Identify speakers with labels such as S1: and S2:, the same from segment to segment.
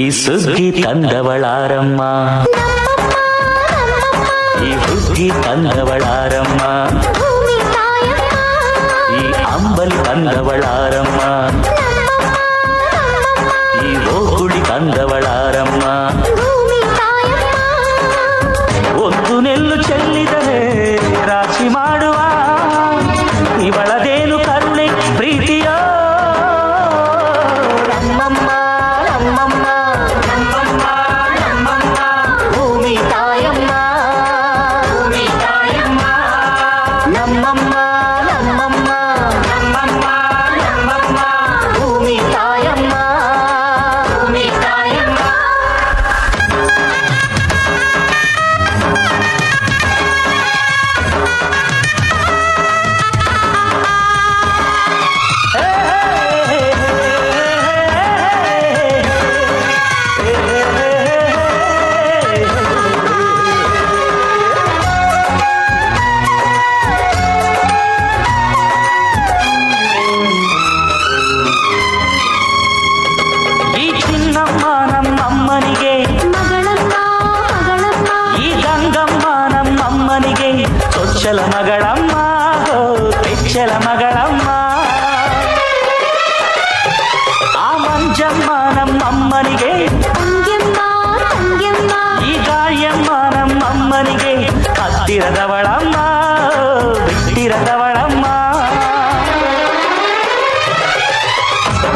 S1: ಈ ಸುಗ್ಗಿ ತಂದವಳಾರಮ್ಮ, ಈ ಹುಗ್ಗಿ ತಂದವಳಾರಮ್ಮ, ಈ ಅಂಬಲಿ ತಂದವಳಾರಮ್ಮ, ಈ ಓಕುಳಿ ತಂದವಳಾರಮ್ಮ. ಒಂದು ನೆಲ್ಲು ಚೆಲ್ಲಿದರೆ ರಾಶಿ ಮಾಡುವ ಇವಳದೇನು ಕರುಣೆ ಪ್ರೀತಿಯೋ. ನಮ್ಮಮ್ಮ ನಮ್ಮಮ್ಮ ನಮ್ಮಮ್ಮ ನಮ್ಮಮ್ಮ ಭೂಮಿ ತಾಯಮ್ಮ, ಭೂಮಿ ತಾಯಮ್ಮ ನಮ್ಮಮ್ಮ ನಮ್ಮಮ್ಮ ನಮ್ಮಮ್ಮ ನಮ್ಮಮ್ಮ ಭೂಮಿ ತಾಯಮ್ಮ, ಭೂಮಿ ತಾಯಮ್ಮ. ಈ ಚಿನ್ನಮ್ಮ ನಮ್ಮಮ್ಮನಿಗೆ
S2: ಮಗಳಮ್ಮ ಮಗಳಮ್ಮ,
S1: ಈ ಗಂಗಮ್ಮ ನಮ್ಮಮ್ಮನಿಗೆ ಚೊಚ್ಚಲ ಮಗಳಮ್ಮ, ಬೆಚ್ಚಲ ಮಗಳಮ್ಮ. ಆ ಮಂಜಮ್ಮ ನಮ್ಮಮ್ಮನಿಗೆ
S2: ತಂಗ್ಯಮ್ಮ ತಂಗ್ಯಮ್ಮ,
S1: ಈ ಗಾಳಿಯಮ್ಮ ನಮ್ಮಮ್ಮನಿಗೆ ಹತ್ತಿರದವಳಮ್ಮ, ಬಿಟ್ಟಿರದವಳಮ್ಮ.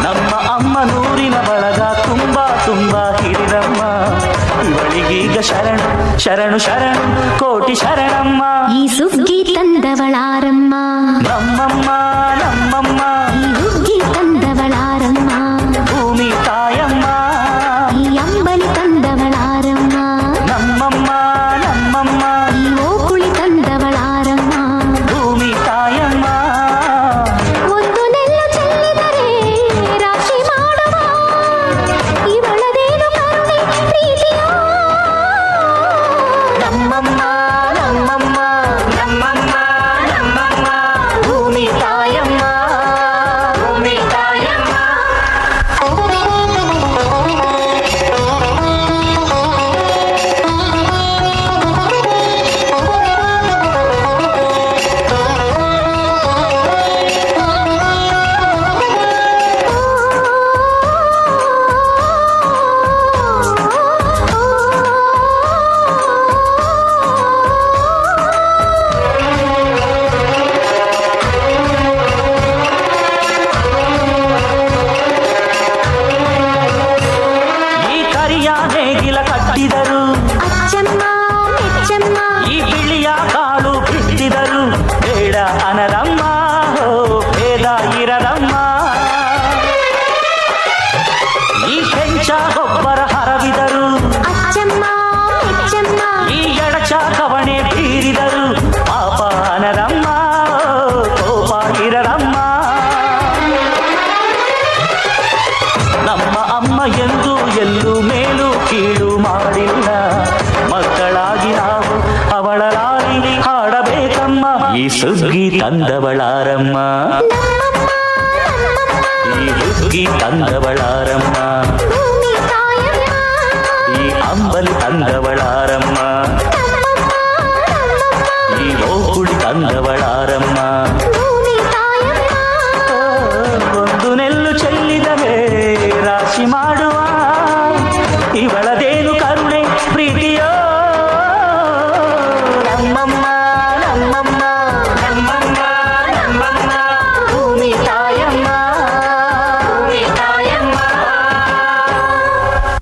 S1: ನಮ್ಮ ಅಮ್ಮ ನೂರಿನ ಬಳಗ ತುಂಬಾ ತುಂಬಾ ಹಿರಿದಮ್ಮ, ಇವಳಿಗೀಗ ಶರಣು ಶರಣು ಶರಣು ಕೋಟಿ ಶರಣಮ್ಮ.
S2: ಈ ಸುಗ್ಗಿ ತಂದವಳಾರಮ್ಮ,
S1: ನಮ್ಮಮ್ಮ ನಮ್ಮಮ್ಮ
S2: ಈ ಹುಗ್ಗಿ ತಂದವಳಾರಮ್ಮ,
S1: ಭೂಮಿ ತಾಯಮ್ಮ,
S2: ಈ ಅಂಬಲಿ ತಂದವಳಾರಮ್ಮ,
S1: ನಮ್ಮಮ್ಮ ನಮ್ಮಮ್ಮ
S2: ಈ ಓಕುಳಿ ತಂದವಳಾರಮ್ಮ.
S1: ಭೂಮಿ ತಾಯಮ್ಮ.
S2: ಒಂದು ನೆಲ್ಲು ಚೆಲ್ಲಿದರೆ ರಾಶಿ ಮಾಡುವ ಇವಳದೇನು ಕರುಣೆ ಪ್ರೀತಿಯೋ.
S1: ನಮ್ಮಮ್ಮ ನಮ್ಮಮ್ಮ ನಮ್ಮಮ್ಮ ನಮ್ಮಮ್ಮ ಭೂಮಿ ತಾಯಮ್ಮ, ಭೂಮಿ ತಾಯಮ್ಮ. ಈ ಕರಿಯ ನೇಗಿಲ ಕಟ್ಟಿದರು,
S2: ಅಚ್ಚಮ್ಮ ಮೆಚ್ಚಮ್ಮ,
S1: ಈ ಬಿಳಿಯ ಕಾಳು ಬಿತ್ತಿದರು, ಬೇಡ ಅನರಮ್ಮ, ಭೇದ ಇರದಮ್ಮ. ಈ ಕೆಂಚ ಗೊಬ್ಬರ ಹರವಿದರು,
S2: ಅಚ್ಚಮ್ಮ ಮೆಚ್ಚಮ್ಮ,
S1: ಈ ಎಡಚ ಕವಣೆ ಬೀರಿದರು, ಪಾಪ ಅನರಮ್ಮ, ಕೋಪ ಇರದಮ್ಮ. ನಮ್ಮ ಅಮ್ಮ ಎಂದು ಎಲ್ಲೂ ಮೇಲು ಕೀಳು ಮಾಡಿಲ್ಲ, ಮಕ್ಕಳಾಗಿ ನಾವು ಅವಳ ಲಾಲಿ ಹಾಡಬೇಕಮ್ಮ. ಈ ಸುಗ್ಗಿ ತಂದವಳಾರಮ್ಮ, ಈ ಹುಗ್ಗಿ ತಂದವಳಾರಮ್ಮ,